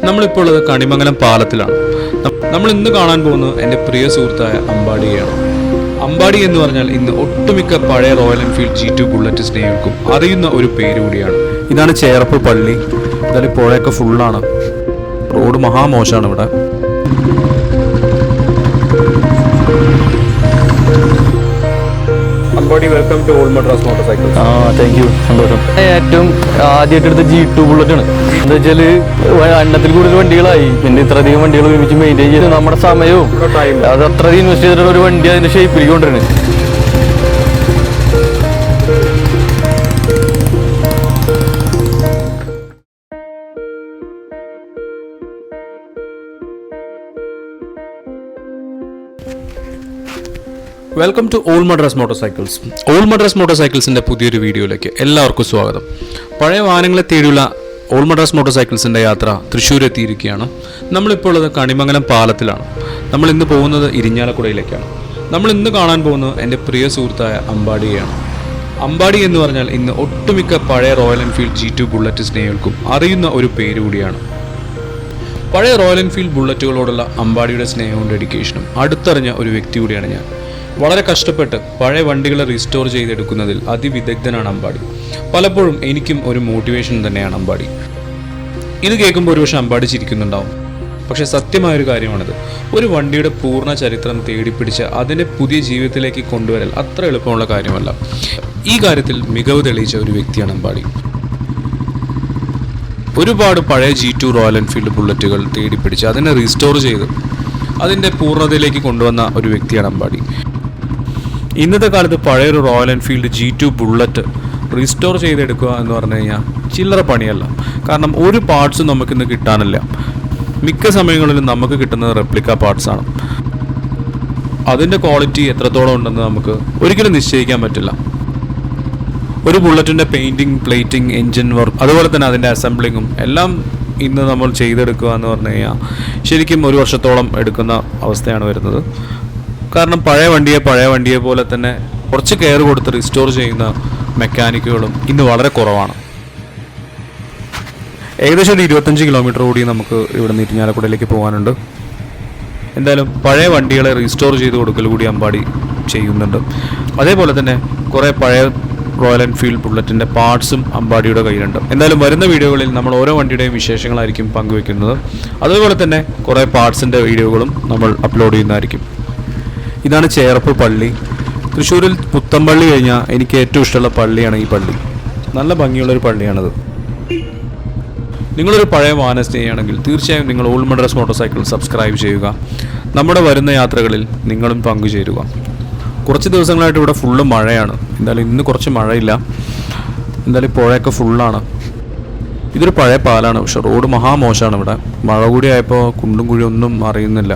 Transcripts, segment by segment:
നമ്മളിപ്പോൾ ഉള്ളത് കണിമംഗലം പാലത്തിലാണ്. നമ്മൾ ഇന്ന് കാണാൻ പോകുന്നത് എൻ്റെ പ്രിയ സുഹൃത്തായ അമ്പാടിയെയാണ്. അമ്പാടി എന്ന് പറഞ്ഞാൽ ഇന്ന് ഒട്ടുമിക്ക പഴയ റോയൽ എൻഫീൽഡ് G2 ബുള്ളറ്റ് സ്നേഹികൾക്കും അറിയുന്ന ഒരു പേര് കൂടിയാണ്. ഇതാണ് ചേർപ്പ് പള്ളി. എന്തായാലും പുഴയൊക്കെ ഫുള്ളാണ്. റോഡ് മഹാമോശമാണ് ഇവിടെ. Welcome to all Madras motorcycles. Thank you, സന്തോഷം. ഏറ്റവും ആദ്യമായിട്ട് എടുത്ത G2 ബുള്ളറ്റാണ്. എന്താ വെച്ചാൽ എണ്ണത്തിൽ കൂടുതൽ വണ്ടികളായി, പിന്നെ ഇത്രയധികം വണ്ടികൾ ഒരുമിച്ച് മെയിൻറ്റെയിൻ ചെയ്ത് നമ്മുടെ സമയവും അത് അത്രയധികം ഇൻവെസ്റ്റ് ചെയ്തിട്ടുള്ള ഒരു വണ്ടി അതിന്റെ ഷേപ്പിലേക്ക് കൊണ്ടുവരുന്നത്. Welcome to all Madras motorcycles. All Madras മോട്ടോർസൈക്കിൾസിൻ്റെ പുതിയൊരു വീഡിയോയിലേക്ക് എല്ലാവർക്കും സ്വാഗതം. പഴയ വാഹനങ്ങളെ തേടിയുള്ള ഓൾ മദ്രാസ് മോട്ടോർസൈക്കിൾസിൻ്റെ യാത്ര തൃശ്ശൂർ എത്തിയിരിക്കുകയാണ്. നമ്മളിപ്പോൾ ഉള്ളത് കണിമംഗലം പാലത്തിലാണ്. നമ്മൾ ഇന്ന് പോകുന്നത് ഇരിഞ്ഞാലക്കുടയിലേക്കാണ്. നമ്മൾ ഇന്ന് കാണാൻ പോകുന്നത് എൻ്റെ പ്രിയ സുഹൃത്തായ അമ്പാടിയെയാണ്. അമ്പാടി എന്ന് പറഞ്ഞാൽ ഇന്ന് ഒട്ടുമിക്ക പഴയ റോയൽ എൻഫീൽഡ് G2 ബുള്ളറ്റ് സ്നേഹികൾക്കും അറിയുന്ന ഒരു പേര് കൂടിയാണ്. പഴയ റോയൽ എൻഫീൽഡ് ബുള്ളറ്റുകളോടുള്ള അമ്പാടിയുടെ സ്നേഹവും ഡെഡിക്കേഷനും അടുത്തറിഞ്ഞ ഒരു വ്യക്തി കൂടിയാണ് ഞാൻ. വളരെ കഷ്ടപ്പെട്ട് പഴയ വണ്ടികളെ റീസ്റ്റോർ ചെയ്തെടുക്കുന്നതിൽ അതിവിദഗ്ധനാണ് അമ്പാടി. പലപ്പോഴും എനിക്കും ഒരു മോട്ടിവേഷൻ തന്നെയാണ് അമ്പാടി. ഇത് കേൾക്കുമ്പോൾ ഒരുപക്ഷെ അമ്പാടി ചിരിക്കുന്നുണ്ടാവും. പക്ഷേ സത്യമായൊരു കാര്യമാണിത്. ഒരു വണ്ടിയുടെ പൂർണ്ണ ചരിത്രം തേടിപ്പിടിച്ച് അതിനെ പുതിയ ജീവിതത്തിലേക്ക് കൊണ്ടുവരൽ അത്ര എളുപ്പമുള്ള കാര്യമല്ല. ഈ കാര്യത്തിൽ മികവ് തെളിയിച്ച ഒരു വ്യക്തിയാണ് അമ്പാടി. ഒരുപാട് പഴയ G2 റോയൽ എൻഫീൽഡ് ബുള്ളറ്റുകൾ തേടിപ്പിടിച്ച് അതിനെ റീസ്റ്റോർ ചെയ്ത് അതിൻ്റെ പൂർണ്ണതയിലേക്ക് കൊണ്ടുവന്ന ഒരു വ്യക്തിയാണ് അമ്പാടി. ഇന്നത്തെ കാലത്ത് പഴയൊരു royal Enfield G2 bullet restore ചെയ്തെടുക്കുക എന്ന് പറഞ്ഞു കഴിഞ്ഞാൽ ചില്ലറ പണിയല്ല. കാരണം ഒരു പാർട്സും നമുക്കിന്ന് കിട്ടാനില്ല. മിക്ക സമയങ്ങളിലും നമുക്ക് കിട്ടുന്നത് റെപ്ലിക്ക പാർട്സാണ്. അതിൻ്റെ ക്വാളിറ്റി എത്രത്തോളം ഉണ്ടെന്ന് നമുക്ക് ഒരിക്കലും നിശ്ചയിക്കാൻ പറ്റില്ല. ഒരു ബുള്ളറ്റിൻ്റെ പെയിൻറ്റിങ്, പ്ലേറ്റിംഗ്, എൻജിൻ വർക്ക്, അതുപോലെ തന്നെ അതിൻ്റെ അസംബ്ലിങ്ങും എല്ലാം ഇന്ന് നമ്മൾ ചെയ്തെടുക്കുക എന്ന് പറഞ്ഞു കഴിഞ്ഞാൽ ശരിക്കും ഒരു വർഷത്തോളം എടുക്കുന്ന അവസ്ഥയാണ് വരുന്നത്. കാരണം പഴയ വണ്ടിയെ പോലെ തന്നെ കുറച്ച് കെയർ കൊടുത്ത് റീസ്റ്റോർ ചെയ്യുന്ന മെക്കാനിക്കുകളും ഇന്ന് വളരെ കുറവാണ്. ഏകദേശം ഒരു 25 കിലോമീറ്റർ കൂടി നമുക്ക് ഇവിടെ നിന്ന് ഇരിഞ്ഞാലക്കുടയിലേക്ക് പോകാനുണ്ട്. എന്തായാലും പഴയ വണ്ടികളെ റീസ്റ്റോർ ചെയ്ത് കൊടുക്കൽ കൂടി അമ്പാടി ചെയ്യുന്നുണ്ട്. അതേപോലെ തന്നെ കുറേ പഴയ റോയൽ എൻഫീൽഡ് ബുള്ളറ്റിൻ്റെ പാർട്സും അമ്പാടിയുടെ കയ്യിലുണ്ട്. എന്തായാലും വരുന്ന വീഡിയോകളിൽ നമ്മൾ ഓരോ വണ്ടിയുടെയും വിശേഷങ്ങളായിരിക്കും പങ്കുവെക്കുന്നത്. അതുപോലെ തന്നെ കുറേ പാർട്സിൻ്റെ വീഡിയോകളും നമ്മൾ അപ്ലോഡ് ചെയ്യുന്നതായിരിക്കും. ഇതാണ് ചേർപ്പ് പള്ളി. തൃശ്ശൂരിൽ പുത്തമ്പള്ളി കഴിഞ്ഞാൽ എനിക്ക് ഏറ്റവും ഇഷ്ടമുള്ള പള്ളിയാണ് ഈ പള്ളി. നല്ല ഭംഗിയുള്ളൊരു പള്ളിയാണത്. നിങ്ങളൊരു പഴയ വാഹന സ്നേഹിയാണെങ്കിൽ തീർച്ചയായും നിങ്ങൾ ഓൾ മദ്രാസ് മോട്ടോർസൈക്കിൾ സബ്സ്ക്രൈബ് ചെയ്യുക. നമ്മുടെ വരുന്ന യാത്രകളിൽ നിങ്ങളും പങ്കുചേരുക. കുറച്ച് ദിവസങ്ങളായിട്ട് ഇവിടെ ഫുള്ള് മഴയാണ്. എന്തായാലും ഇന്ന് കുറച്ച് മഴയില്ല. എന്തായാലും പുഴയൊക്കെ ഫുള്ളാണ്. ഇതൊരു പഴയ പാലാണ്, പക്ഷെ റോഡ് മഹാമോശമാണ് ഇവിടെ. മഴ കൂടി ആയപ്പോൾ കുണ്ടും കുഴി ഒന്നും അറിയുന്നില്ല.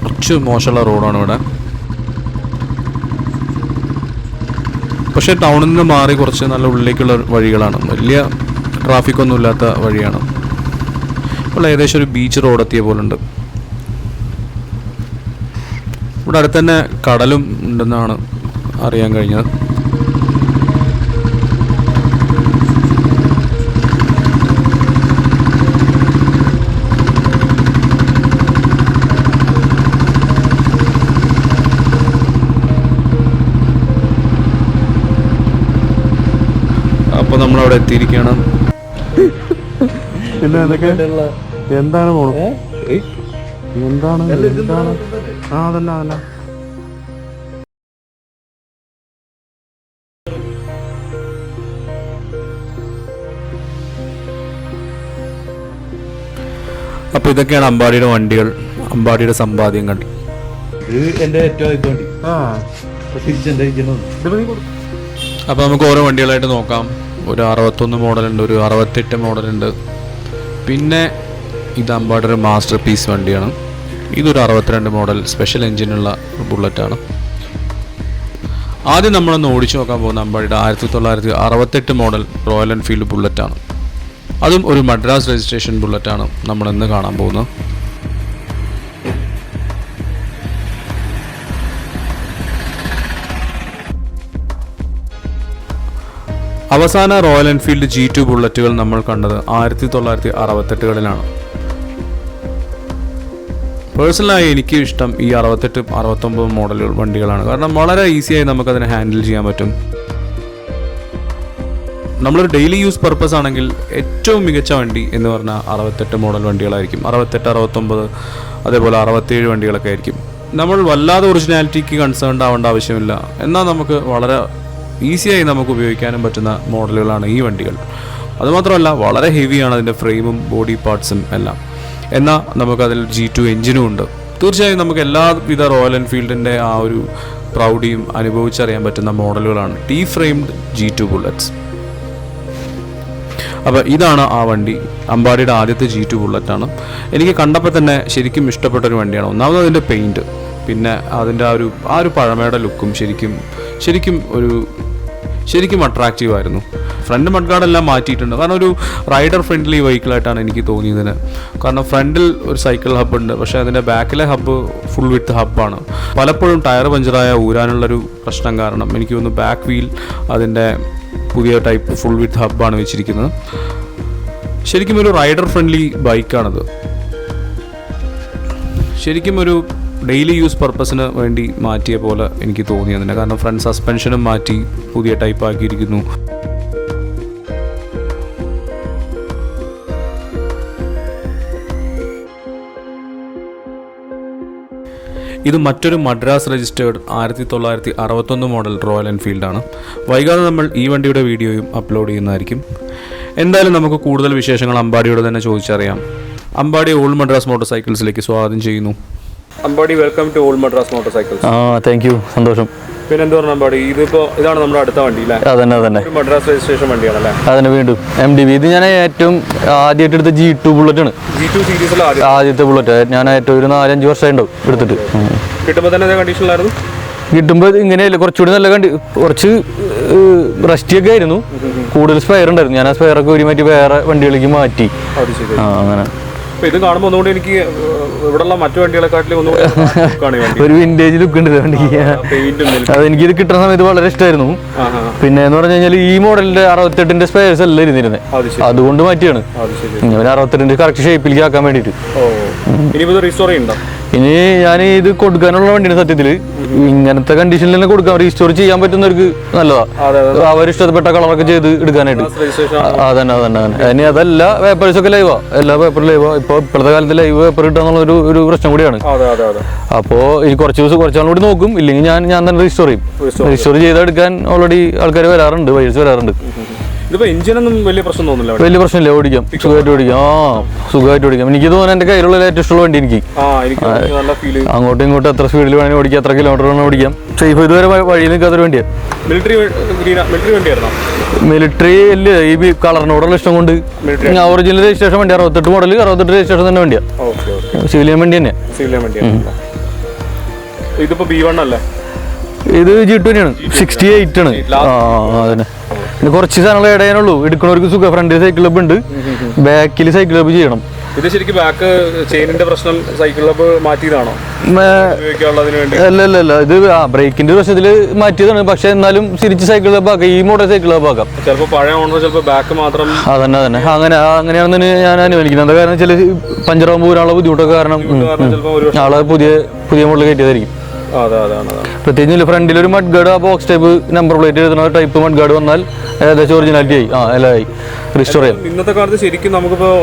കുറച്ച് മോശമുള്ള റോഡാണ് ഇവിടെ. പക്ഷേ ടൗണിൽ നിന്ന് മാറി കുറച്ച് നല്ല ഉള്ളിലേക്കുള്ള വഴികളാണ്. വലിയ ട്രാഫിക്കൊന്നും ഇല്ലാത്ത വഴിയാണ്. ഇപ്പോൾ ഏകദേശം ഒരു ബീച്ച് റോഡ് എത്തിയ പോലുണ്ട്. ഇവിടെ അടുത്ത് തന്നെ കടലും ഉണ്ടെന്നാണ് അറിയാൻ കഴിഞ്ഞത്. അപ്പോൾ നമ്മളവിടെ എത്തിയിരിക്കുകയാണ്. പിന്നെ എന്തൊക്കെ എന്താണ് മോള് എന്താണ് അതല്ല അപ്പോൾ ഇതൊക്കെയാണ് അമ്പാടിയുടെ വണ്ടികൾ, അമ്പാടിയുടെ സമ്പാദ്യങ്ങൾ. അപ്പോൾ നമുക്ക് ഓരോ വണ്ടികളായിട്ട് നോക്കാം. ഒരു 61 മോഡലുണ്ട്, ഒരു 68 മോഡലുണ്ട്. പിന്നെ ഇത് അമ്പാടിയുടെ മാസ്റ്റർ പീസ് വണ്ടിയാണ്. ഇതൊരു 62 മോഡൽ സ്പെഷ്യൽ എൻജിനുള്ള ബുള്ളറ്റാണ്. ആദ്യം നമ്മളൊന്ന് ഓടിച്ചു നോക്കാൻ പോകുന്ന അമ്പാടിയുടെ 1968 മോഡൽ റോയൽ എൻഫീൽഡ് ബുള്ളറ്റാണ്. അതും ഒരു മദ്രാസ് രജിസ്ട്രേഷൻ ബുള്ളറ്റാണ് നമ്മളിന്ന് കാണാൻ പോകുന്നത്. അവസാന റോയൽ എൻഫീൽഡ് G2 ബുള്ളറ്റുകൾ നമ്മൾ കണ്ടത് 1968കളിലാണ്. പേഴ്സണലായി എനിക്ക് ഇഷ്ടം ഈ 68, 69 മോഡലുകൾ വണ്ടികളാണ്. കാരണം വളരെ ഈസിയായി നമുക്കതിനെ ഹാൻഡിൽ ചെയ്യാൻ പറ്റും. നമ്മളൊരു ഡെയിലി യൂസ് പർപ്പസ് ആണെങ്കിൽ ഏറ്റവും മികച്ച വണ്ടി എന്ന് പറഞ്ഞാൽ 68 മോഡൽ വണ്ടികളായിരിക്കും. 68, 69, അതേപോലെ 67 വണ്ടികളൊക്കെ ആയിരിക്കും. നമ്മൾ വല്ലാതെ ഒറിജിനാലിറ്റിക്ക് കൺസേൺഡ് ആവേണ്ട ആവശ്യമില്ല. എന്നാൽ നമുക്ക് വളരെ ഈസിയായി നമുക്ക് ഉപയോഗിക്കാനും പറ്റുന്ന മോഡലുകളാണ് ഈ വണ്ടികൾ. അതുമാത്രമല്ല വളരെ ഹെവിയാണ് അതിൻ്റെ ഫ്രെയിമും ബോഡി പാർട്സും എല്ലാം. എന്നാൽ നമുക്കതിൽ G2 എഞ്ചിനും ഉണ്ട്. തീർച്ചയായും നമുക്ക് എല്ലാവിധ റോയൽ എൻഫീൽഡിൻ്റെ ആ ഒരു പ്രൗഢിയും അനുഭവിച്ചറിയാൻ പറ്റുന്ന മോഡലുകളാണ് T-ഫ്രെയിംഡ് G2 ബുള്ളറ്റ്സ്. അപ്പോൾ ഇതാണ് ആ വണ്ടി. അമ്പാടിയുടെ ആദ്യത്തെ G2 ബുള്ളറ്റാണ്. എനിക്ക് കണ്ടപ്പോൾ തന്നെ ശരിക്കും ഇഷ്ടപ്പെട്ടൊരു വണ്ടിയാണ്. ഒന്നാമത് അതിൻ്റെ പെയിൻറ്റ്, പിന്നെ അതിൻ്റെ ആ ഒരു പഴമയുടെ ലുക്കും ശരിക്കും അട്രാക്റ്റീവ് ആയിരുന്നു. ഫ്രണ്ട് മഡ്ഗാർഡെല്ലാം മാറ്റിയിട്ടുണ്ട്. കാരണം ഒരു റൈഡർ ഫ്രണ്ട്ലി വെഹിക്കിളായിട്ടാണ് എനിക്ക് തോന്നിയതിന്. കാരണം ഫ്രണ്ടിൽ ഒരു സൈക്കിൾ ഹബ്ബ് ഉണ്ട്, പക്ഷേ അതിൻ്റെ ബാക്കിലെ ഹബ്ബ് ഫുൾ വിത്ത് ഹബ്ബാണ്. പലപ്പോഴും ടയർ പഞ്ചറായ ഊരാനുള്ളൊരു പ്രശ്നം കാരണം എനിക്ക് തോന്നുന്നു ബാക്ക് വീൽ അതിൻ്റെ പുതിയ ടൈപ്പ് ഫുൾ വിത്ത് ഹബ്ബാണ് വെച്ചിരിക്കുന്നത്. ശരിക്കും ഒരു റൈഡർ ഫ്രണ്ട്ലി ബൈക്കാണത്. ശരിക്കും ഒരു ഡെയിലി യൂസ് പർപ്പസിന് വേണ്ടി മാറ്റിയ പോലെ എനിക്ക് തോന്നി അതിനെ. കാരണം ഫ്രണ്ട് സസ്പെൻഷനും മാറ്റി പുതിയ ടൈപ്പ് ആക്കിയിരിക്കുന്നു. ഇത് മറ്റൊരു മദ്രാസ് രജിസ്റ്റേർഡ് 1961 മോഡൽ റോയൽ എൻഫീൽഡാണ്. വൈകാതെ നമ്മൾ ഈ വണ്ടിയുടെ വീഡിയോയും അപ്ലോഡ് ചെയ്യുന്നതായിരിക്കും. എന്തായാലും നമുക്ക് കൂടുതൽ വിശേഷങ്ങൾ അമ്പാടിയോട് തന്നെ ചോദിച്ചറിയാം. അമ്പാടി ഓൾഡ് മദ്രാസ് മോട്ടോർസൈക്കിൾസിലേക്ക് സ്വാഗതം ചെയ്യുന്നു. Ambadi, welcome to old Madras motorcycles. Thank you, സന്തോഷം. പിന്നെ എന്താ പറഞ്ഞാൽ അമ്പാടി, ഇതാണ് നമ്മുടെ അടുത്ത വണ്ടി അല്ലേ? അതന്നെ മദ്രാസ് രജിസ്ട്രേഷൻ വണ്ടിയാണല്ലേ? അതന്നെ, വീണ്ടും MDB. ഇത് ഞാൻ ഏറ്റവും ആദ്യമായിട്ട് എടുത്ത G2 ബുള്ളറ്റാണ്. G2 സീരീസിൽ ആദ്യത്തെ ബുള്ളറ്റ്. ഞാൻ ഏറ്റവും ഒരു 4-5 വർഷമായിട്ടുണ്ടാവും എടുത്തിട്ട്. കിട്ടുമ്പോൾ തന്നെ കണ്ടീഷനിലായിരുന്നു. കിട്ടുമ്പോൾ ഇങ്ങനെയല്ല, കുറച്ചുകൂടി നല്ല കുറച്ച് റസ്റ്റിയൊക്കെ ആയിരുന്നു. കൂടുതൽ സ്പെയർ ഉണ്ടായിരുന്നു. ഞാൻ ആ സ്പെയറൊക്കെ ഒരു മാറ്റി വേറെ വണ്ടികളിലേക്ക് മാറ്റി. അങ്ങനെ ഇത് കാണുമ്പോൾ ഒന്നുകൂടി എനിക്ക് ഇവിടെയുള്ള മറ്റു വണ്ടികളെക്കാട്ടിലും ഒരു വിന്റേജ് ലുക്ക് ഉണ്ട് വണ്ടിക്ക്. അതെനിക്കിത് കിട്ടുന്ന സമയത്ത് വളരെ ഇഷ്ടമായിരുന്നു. പിന്നെ എന്ന് പറഞ്ഞു കഴിഞ്ഞാൽ ഈ മോഡലിന്റെ 68ന്റെ സ്പെയർസ് അല്ല ഇരുന്നിരുന്നത്, അതുകൊണ്ട് മാറ്റിയാണ്. 68ന്റെ കറക്റ്റ് ഷേപ്പിലേക്ക് ആക്കാൻ വേണ്ടിട്ട്. ഇനി ഞാൻ ഇത് കൊടുക്കാനുള്ള വണ്ടിയാണ് സത്യത്തില്. ഇങ്ങനത്തെ കണ്ടീഷനിൽ തന്നെ കൊടുക്കാം. റീസ്റ്റോർ ചെയ്യാൻ പറ്റുന്നവർക്ക് നല്ലതാ. അവരിഷ്ടപ്പെട്ട കളറൊക്കെ ചെയ്ത് എടുക്കാനായിട്ട്. അതന്നെ. ഇനി അതല്ല, പേപ്പേഴ്സ് ഒക്കെ ലൈവാ, എല്ലാ പേപ്പറും ലൈവാ. ഇപ്പോഴത്തെ കാലത്ത് ലൈവ് പേപ്പർ കിട്ടാന്നുള്ള ഒരു പ്രശ്നം കൂടിയാണ്. അപ്പോ ഈ കുറച്ചാളും കൂടി നോക്കും. ഇല്ലെങ്കിൽ ഞാൻ തന്നെ റീസ്റ്റോർ ചെയ്യും. റീസ്റ്റോർ ചെയ്തെടുക്കാൻ ഓൾറെഡി ആൾക്കാർ വരാറുണ്ട്, വൈസ് വരാറുണ്ട്. വലിയ പ്രശ്നമില്ല, ഓടിക്കാം, സുഖമായിട്ട് ഓടിക്കാം. എനിക്ക് തോന്നുന്നു എന്റെ കയ്യിലുള്ള ഏറ്റവും ഇഷ്ടമുള്ള വണ്ടി എനിക്ക്. അങ്ങോട്ടും ഇങ്ങോട്ടും എത്ര സ്പീഡിൽ വേണമെങ്കിൽ ഓടിക്കാം, എത്ര കിലോമീറ്റർ വേണമെങ്കിൽ ഓടിക്കാം. സേഫ് ഇതുവരെ വഴി നിൽക്കാത്തൊരു വണ്ടിയാണ്. മിലിറ്ററി അല്ല, ഈ കളറിനോടുള്ള ഇഷ്ടം കൊണ്ട്. ഒറിജിനൽ രജിസ്ട്രേഷൻ വണ്ടി 68 മോഡൽ, 68 രജിസ്ട്രേഷൻ തന്നെ വണ്ടിയാണ്. സിവിലിയൻ വണ്ടി തന്നെ. ഇത് G2 തന്നെയാണ്, 68 ആണ്. അതന്നെ. പിന്നെ കുറച്ച് സാധനങ്ങൾ ഇടയാനുള്ളൂ. എടുക്കണവർക്ക് സുഖം. ഫ്രണ്ടിൽ സൈക്കിൾ ക്ലബ് ഉണ്ട്, ബാക്കിൽ സൈക്കിൾ ക്ലബ് ചെയ്യണം. ഇത് ശരിക്കും ബാക്ക് ചെയിനിന്റെ പ്രശ്നം സൈക്കിൾ ക്ലബ് മാറ്റിയതാണോ? അല്ല, ഇത് ബ്രേക്കിന്റെ പ്രശ്നത്തിൽ മാറ്റിയതാണ്. പക്ഷെ എന്നാലും തിരിച്ച് സൈക്കിൾ ക്ലബ് ആക്കാം. ഈ മോഡൽ സൈക്കിൾ ക്ലബ് ആക്കാം. ചിലപ്പോൾ പഴയ ഓണർ ചിലപ്പോൾ ബാക്ക് മാത്രം. അതന്നെ. അങ്ങനെയാണെന്ന് ഞാൻ അനുവദിക്കുന്നത്. കാരണം ചില പഞ്ചറാകുമ്പോൾ ഒരാളെ ബുദ്ധിമുട്ടൊക്കെ കാരണം ആളെ പുതിയ മോഡൽ കയറ്റിയതായിരിക്കും. പ്രത്യേകിച്ച് ഫ്രണ്ടിൽ ഒരു മഡ് ഗാർഡ്, ആ ബോക്സ് ടൈപ്പ് നമ്പർ പ്ലേറ്റ് എഴുതുന്ന ടൈപ്പ് മഡ് ഗാർഡ് വന്നാൽ ഏകദേശം ഒറിജിനാലിറ്റി ആയി. എല്ലായി റിസ്റ്റോർ ചെയ്യാം. ഇന്നത്തെ കാലത്ത് ശരിക്കും നമുക്കിപ്പോൾ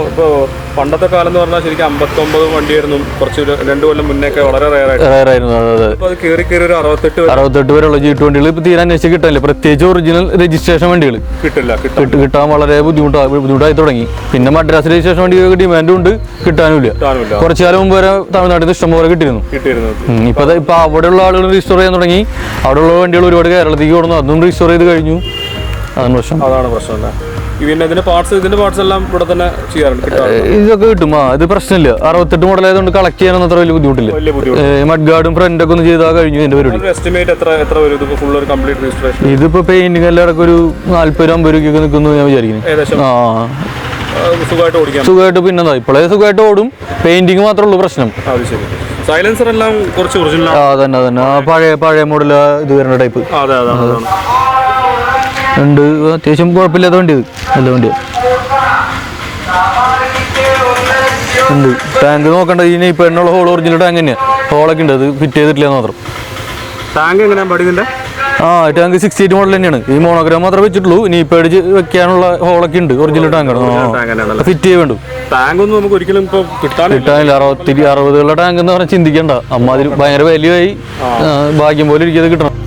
പണ്ടത്തെ കാലം എന്ന് പറഞ്ഞാൽ ശരിക്കും 59 വണ്ടിയായിരുന്നു. കുറച്ച് 2 കൊല്ലം മുന്നേക്കെ വളരെ റയറായിരുന്നു. ഒരു 68 വരെയുള്ള G2 വണ്ടികൾ ഇപ്പൊ തീരെ അന്വേഷിച്ച് കിട്ടാനില്ല. പ്രത്യേകിച്ച് ഒറിജിനൽ രജിസ്ട്രേഷൻ വണ്ടികൾ കിട്ടാൻ വളരെ ബുദ്ധിമുട്ടായി തുടങ്ങി. പിന്നെ മദ്രാസ് രജിസ്ട്രേഷൻ വണ്ടികൾക്ക് ഡിമാൻഡും ഉണ്ട്, കിട്ടാനുമില്ല. കുറച്ചു കാലം മുമ്പ് വരെ തമിഴ്നാട്ടിൽ നിന്ന് ഇഷ്ടംപോലെ കിട്ടിയിരുന്നു. ഇപ്പൊ അവിടെയുള്ള ആളുകൾ റീസ്റ്റോർ ചെയ്യാൻ തുടങ്ങി. അവിടെയുള്ള വണ്ടികൾ ഒരുപാട് കേരളത്തിലേക്ക് കൊടുന്നു, അതും റീസ്റ്റോർ ചെയ്ത് കഴിഞ്ഞു. അതാണ് പ്രശ്നം. ഇതിന്റെ പാർട്സ് എല്ലാം ഇവിടെ തന്നെ ചെയ്യാറുണ്ട്, ഇതൊക്കെ കിട്ടും. ഇത് പ്രശ്നമില്ല. 68 മോഡൽ ആയതുകൊണ്ട് കളക്ട് ചെയ്യാനൊന്നും അത്ര വലിയ ബുദ്ധിമുട്ടില്ല. മഡ് ഗാർഡും ഫ്രണ്ടൊക്കെ ഒന്ന് ചെയ്താൽ കഴിഞ്ഞു എന്റെ പരിപാടി. ഇതിപ്പോ പെയിന്റിംഗ് എല്ലാവർക്കും ഒരു 40-50 രൂപയ്ക്കൊക്കെ നിൽക്കുന്നു ഞാൻ വിചാരിക്കുന്നു. സുഖമായിട്ട്. പിന്നെ ഇപ്പോഴേ സുഖമായിട്ട് ഓടും. പെയിന്റിങ് മാത്രമേ ഉള്ളൂ പ്രശ്നം. സൈലൻസർ എല്ലാം കുറച്ച് ഒറിജിനൽ. അതന്നെ. പഴയ മോഡൽ ഇത് വരുന്ന ടൈപ്പ്. ഉണ്ട്, അത്യാവശ്യം കുഴപ്പമില്ലാത്ത വണ്ടി ഇത്, നല്ല വണ്ടിയാണ് ഉണ്ട്. ടാങ്ക് നോക്കണ്ട, ഇനി ഇപ്പം എന്നുള്ള ഹോൾ ഒറിജിനൽ ടാങ്ക് തന്നെയാണ്, ഹോളൊക്കെ ഉണ്ട്, അത് ഫിറ്റ് ചെയ്തിട്ടില്ല മാത്രം. ടാങ്ക് എങ്ങനെയാണ് പഠിക്കുന്നത്? ടാങ്ക് 68 മോഡൽ തന്നെയാണ്, ഈ മോണോഗ്രാം മാത്രമേ വെച്ചിട്ടുള്ളൂ, ഇനി ഇപ്പം അടിച്ച് വെക്കാനുള്ള ഹോളൊക്കെ ഉണ്ട്, ഒറിജിനൽ ടാങ്കാണ്, ഫിറ്റ് ചെയ്യാൻ വേണ്ടു. ടാങ്ക് ഒന്നും നമുക്ക് ഒരിക്കലും ഇപ്പോൾ കിട്ടാനില്ല. 60 ടാങ്ക് എന്ന് പറഞ്ഞാൽ ചിന്തിക്കണ്ട, അമ്മാതിരി ഭയങ്കര വാല്യൂ ഭാഗ്യം പോലെ ഇരിക്കുന്നത് കിട്ടണം.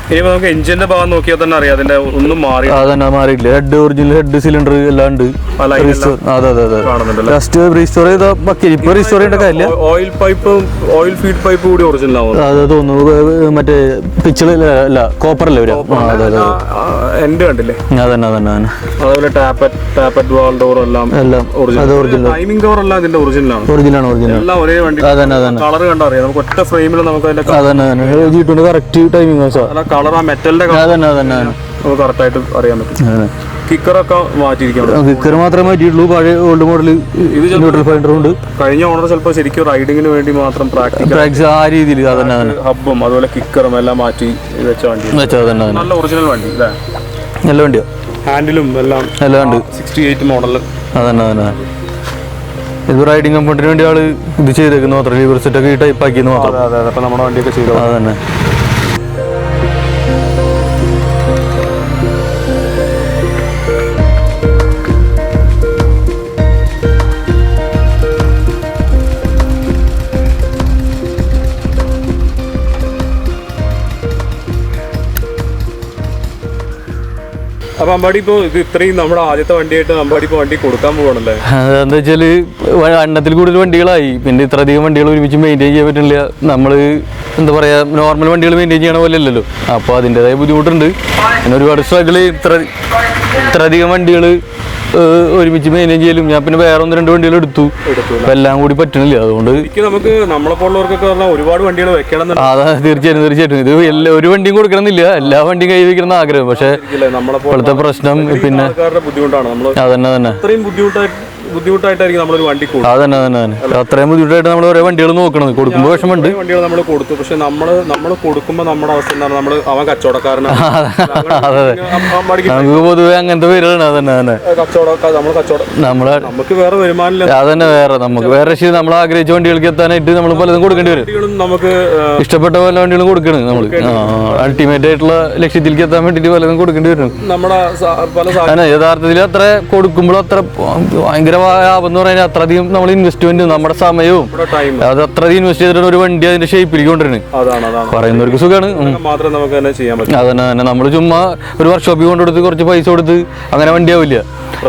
ഇനിയിപ്പോൾ നമുക്ക് എഞ്ചിന്റെ ഭാഗം നോക്കിയാൽ തന്നെ അറിയാം അതിന്റെ ഒന്നും മാറി. അതന്നെ മാറിയില്ല, ഹെഡ് ഒറിജിനൽ ഹെഡ് സിലിണ്ടർ എല്ലാം ഉണ്ട്. അതെ അതെ അതെ, ജസ്റ്റ് റീസ്റ്റോർ ചെയ്ത ബാക്കി ഇപ്പൊ റീസ്റ്റോർ ചെയ്യേണ്ട കാര്യമില്ല. Oil pipe, oil feed pipe കൂടി ഒറിജിനൽ ആവും. അതെ തോന്നുന്നു, മറ്റേ പിച്ചിലല്ല കോപ്പറല്ലേ വരാം. എന്റെ കണ്ടില്ലേ? അതന്നെ അതന്നെ അതന്നെ. അതുപോലെ ടാപ്പറ്റ് വാൾ ഡോർ എല്ലാം ഒറിജിനൽ. ടൈമിംഗ് കവർ എല്ലാം ഇതിന്റെ ഒറിജിനലാണ്. എല്ലാം ഒരേ വണ്ടി. അതന്നെ അതന്നെ. കളർ കണ്ടറിയാം നമുക്ക്, ഒറ്റ ഫ്രെയിമിൽ നമുക്ക് അതിന്റെ അതന്നെ G2 കറക്റ്റ് ടൈമിംഗ് കളർ, ആ മെറ്റലിന്റെ നമുക്ക് കറക്റ്റ് ആയിട്ട് അറിയാൻ പറ്റും. കിക്കറൊക്കെ മാറ്റിയിരിക്കണം. കിക്കർ മാത്രമേ മാറ്റിയിട്ടുള്ളൂ, പഴയ ഓൾഡ് മോഡൽ ഇത് ന്യൂട്രൽ ഫൈൻഡർ ഉണ്ട്. കഴിഞ്ഞ ഓണർ ചിലപ്പോൾ ശരിക്കും റൈഡിങ്ങിന് വേണ്ടി മാത്രം പ്രാക്ടീസ് ആ രീതിയിൽ. അതന്നെ ഹബ്ബും അതുപോലെ കിക്കറും എല്ലാം മാറ്റി വെച്ച വണ്ടി, നല്ല ഒറിജിനൽ വണ്ടി അല്ലേ? നല്ല വണ്ടിയാണ്, ഹാൻഡിലും എല്ലാം ഉണ്ട്. 68 മോഡൽ. അതന്നെ അതന്നെ. ഇത് റൈഡിങ് കംഫർട്ടിന് വേണ്ടി ആള് ഇത് ചെയ്തേക്കുന്ന മാത്രം, ലിവർ സെറ്റ് ഒക്കെ ഈ ടൈപ്പ് ആക്കിയെന്ന് മാത്രം. അപ്പൊ നമ്മുടെ വണ്ടിയൊക്കെ ചെയ്തു. അതന്നെ. അപ്പൊ അമ്പാടി ഇപ്പൊ ഇത് ഇത്രയും നമ്മുടെ ആദ്യത്തെ വണ്ടിയായിട്ട് അമ്പാടി ഇപ്പൊ വണ്ടി കൊടുക്കാൻ പോകണല്ലേ? എന്താ വെച്ചാല് എണ്ണത്തിൽ കൂടുതൽ വണ്ടികളായി, പിന്നെ ഇത്രയധികം വണ്ടികൾ ഒരുമിച്ച് മെയിൻറ്റെയിൻ ചെയ്യാൻ പറ്റില്ല. നമ്മള് എന്താ പറയാ, നോർമൽ വണ്ടികൾ മെയിൻറ്റെയിൻ ചെയ്യണ പോലെ അല്ലല്ലോ, അപ്പൊ അതിൻ്റെതായ ബുദ്ധിമുട്ടുണ്ട്. പിന്നെ ഒരുപാട് സ്ട്രഗിൾ, ഇത്രയധികം വണ്ടികൾ ഒരുമിച്ച് മെയിൻറ്റെയിൻ ചെയ്യലും. ഞാൻ പിന്നെ വേറെ 1-2 വണ്ടികൾ എടുത്തു, എല്ലാം കൂടി പറ്റണില്ല. അതുകൊണ്ട് നമുക്ക് നമ്മളെപ്പോലുള്ളവർക്കൊക്കെ ഒരുപാട് വണ്ടികൾ വെക്കണം. അതാ തീർച്ചയായിട്ടും ഇത് ഒരു വണ്ടിയും കൊടുക്കണമെന്നില്ല, എല്ലാ വണ്ടിയും കൈ വെക്കണം ആഗ്രഹം. പക്ഷെ ഇപ്പോഴത്തെ പ്രശ്നം പിന്നെ ബുദ്ധിമുട്ടാണ്. അതന്നെ തന്നെ, ബുദ്ധിമുട്ടായിട്ടായിരിക്കും നമ്മളൊരു വണ്ടി കൊടുക്കും. അതന്നെ അത്രയും ബുദ്ധിമുട്ടായിട്ട് നമ്മൾ ഓരോ വണ്ടികൾ നോക്കണത്. കൊടുക്കുമ്പോൾ വിഷമമുണ്ട്. വണ്ടികൾ നമ്മൾ കൊടുത്തു, പക്ഷെ നമ്മൾ കൊടുക്കുമ്പോൾ നമ്മുടെ അവസ്ഥ എന്താണ്? നമ്മൾ അവൻ കച്ചവടക്കാരനാണ്. നമുക്ക് പൊതുവെ അങ്ങനത്തെ പേരാണ്. അതന്നെ നമുക്ക് വേറെ വരുമാനമില്ല. അതന്നെ നമുക്ക് വേറെ നമ്മൾ ആഗ്രഹിച്ച വണ്ടികൾക്ക് എത്താനായിട്ട് നമ്മൾ പലതും കൊടുക്കേണ്ടി വരും. നമുക്ക് ഇഷ്ടപ്പെട്ട പല വണ്ടികളും കൊടുക്കണം. നമ്മൾ അൾട്ടിമേറ്റ് ആയിട്ടുള്ള ലക്ഷ്യത്തിലേക്ക് എത്താൻ വേണ്ടിട്ട് പലതും കൊടുക്കേണ്ടി വരും. നമ്മുടെ യഥാർത്ഥത്തിൽ അത്ര കൊടുക്കുമ്പോൾ അത്ര ഭയങ്കര ലാഭം പറയാൻ അത്രയധികം നമ്മൾ ഇൻവെസ്റ്റ്മെന്റ്, നമ്മുടെ സമയവും അത് അത്രയധികം ഇൻവെസ്റ്റ് ചെയ്തിട്ട് ഒരു വണ്ടി അതിന്റെ ഷേപ്പിലേക്ക് കൊണ്ടുവരുന്നത് പറയുന്നവർക്ക് സുഖമാണ്. അതന്നെ നമ്മൾ ചുമ്മാ ഒരു വർക്ക്ഷോപ്പിൽ കൊണ്ടുകൊടുത്ത് കുറച്ച് പൈസ കൊടുത്ത് അങ്ങനെ വണ്ടിയാവില്ല.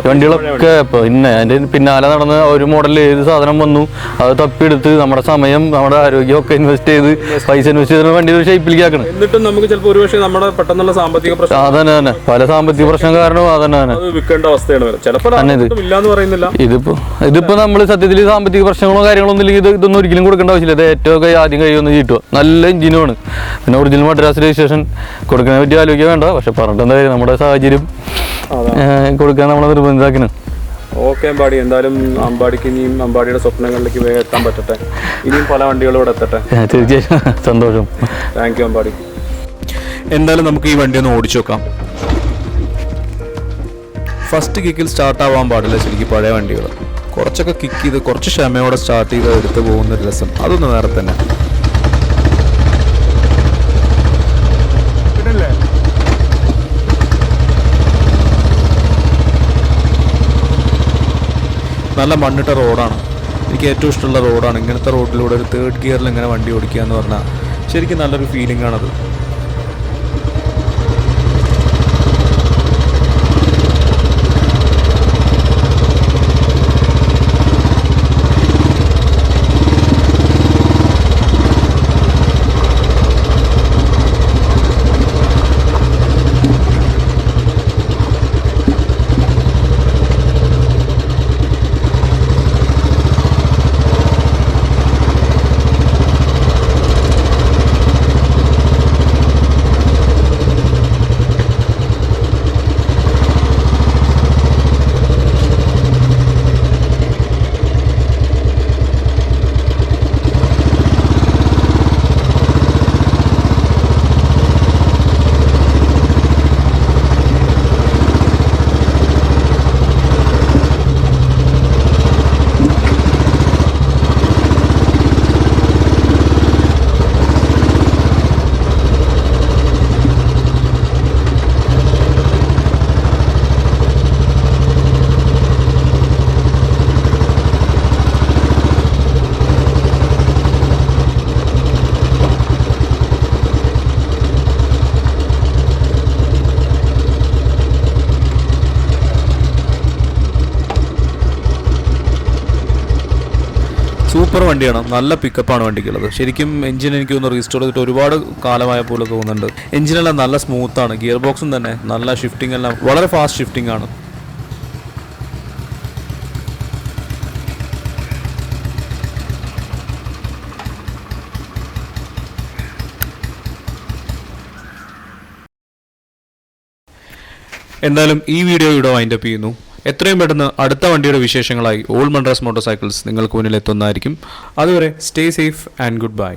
വണ്ടികളൊക്കെ പിന്നെ അതിന്റെ പിന്നാലെ നടന്ന് ഒരു മോഡലിൽ ഏത് സാധനം വന്നു അത് തപ്പിയെടുത്ത് നമ്മുടെ സമയം, നമ്മുടെ ആരോഗ്യം ഒക്കെ ഇൻവെസ്റ്റ് ചെയ്ത് പൈസ ഇൻവെസ്റ്റ് ചെയ്ത വണ്ടി ഒരു ഷേപ്പിലേക്ക് ആക്കണം. എന്നിട്ടും നമുക്ക് ചിലപ്പോൾ ഒരു പക്ഷേ നമ്മുടെ പെട്ടെന്നുള്ള സാമ്പത്തിക പ്രശ്നം അതന്നെ പല സാമ്പത്തിക പ്രശ്നം കാരണം അതന്നെ വിൽക്കേണ്ട അവസ്ഥയാണ് ചിലപ്പോൾ. ഇതിപ്പോ നമ്മൾ സത്യത്തിൽ സാമ്പത്തിക പ്രശ്നങ്ങളോ കാര്യങ്ങളോ ഒന്നും ഇല്ലെങ്കിൽ ഇതൊന്നും ഒരിക്കലും കൊടുക്കേണ്ട ആവശ്യമില്ല. ഇത് ഏറ്റവും ആദ്യം കഴിയുമെന്ന് ചീട്ടുക. നല്ല എഞ്ചിനുമാണ്, പിന്നെ ഒറിജിനൽ മദ്രാസ് രജിസ്ട്രേഷൻ കൊടുക്കുന്നതിനെ പറ്റി ആലോചിക്കാൻ വേണ്ട. പക്ഷെ പറഞ്ഞിട്ട് എന്തായാലും നമ്മുടെ സാഹചര്യം കൊടുക്കാൻ നമ്മളെ നിർബന്ധിതാക്കണം. ഓക്കെ അമ്പാടി, എന്തായാലും അമ്പാടിക്ക് ഇനിയും അമ്പാടിയുടെ സ്വപ്നങ്ങളിലേക്ക് വേഗം എത്താൻ പറ്റട്ടെ. ഇനിയും പല വണ്ടികളും ഇവിടെ എത്തട്ടെ. തീർച്ചയായും സന്തോഷം. Thank you Ambadi. എന്തായാലും നമുക്ക് ഈ വണ്ടി ഒന്ന് ഓടിച്ചു നോക്കാം. ഫസ്റ്റ് കിക്കിൽ സ്റ്റാർട്ട് ആവാൻ പാടില്ല ശരിക്കും പഴയ വണ്ടികൾ. കുറച്ചൊക്കെ കിക്ക് ചെയ്ത് കുറച്ച് ക്ഷമയോടെ സ്റ്റാർട്ട് ചെയ്ത് എടുത്ത് പോകുന്നൊരു രസം അതൊന്ന് വേറെ തന്നെ. നല്ല മണ്ണിട്ട റോഡാണ്, എനിക്ക് ഏറ്റവും ഇഷ്ടമുള്ള റോഡാണ്. ഇങ്ങനത്തെ റോഡിലൂടെ ഒരു 3rd ഗിയറിൽ ഇങ്ങനെ വണ്ടി ഓടിക്കുക എന്ന് പറഞ്ഞാൽ ശരിക്കും നല്ലൊരു ഫീലിംഗ് ആണത്. സൂപ്പർ വണ്ടിയാണ്, നല്ല പിക്കപ്പാണ് വണ്ടിക്കുള്ളത്. ശരിക്കും എഞ്ചിൻ എനിക്ക് ഒന്ന് റീസ്റ്റോർ ചെയ്തിട്ട് ഒരുപാട് കാലമായ പോലെ തോന്നുന്നുണ്ട്. എഞ്ചിനെല്ലാം നല്ല സ്മൂത്താണ്, ഗിയർ ബോക്സും തന്നെ നല്ല ഷിഫ്റ്റിംഗ് എല്ലാം വളരെ ഫാസ്റ്റ് ഷിഫ്റ്റിംഗ് ആണ്. എന്തായാലും ഈ വീഡിയോ ഇവിടെ വൈൻഡപ്പ് ചെയ്യുന്നു. എത്രയും പെട്ടെന്ന് അടുത്ത വണ്ടിയുടെ വിശേഷങ്ങളായി ഓൾ മദ്രാസ് മോട്ടോർ സൈക്കിൾസ് നിങ്ങൾക്ക് മുന്നിൽ എത്തുന്നതായിരിക്കും. അതുവരെ stay safe and good bye.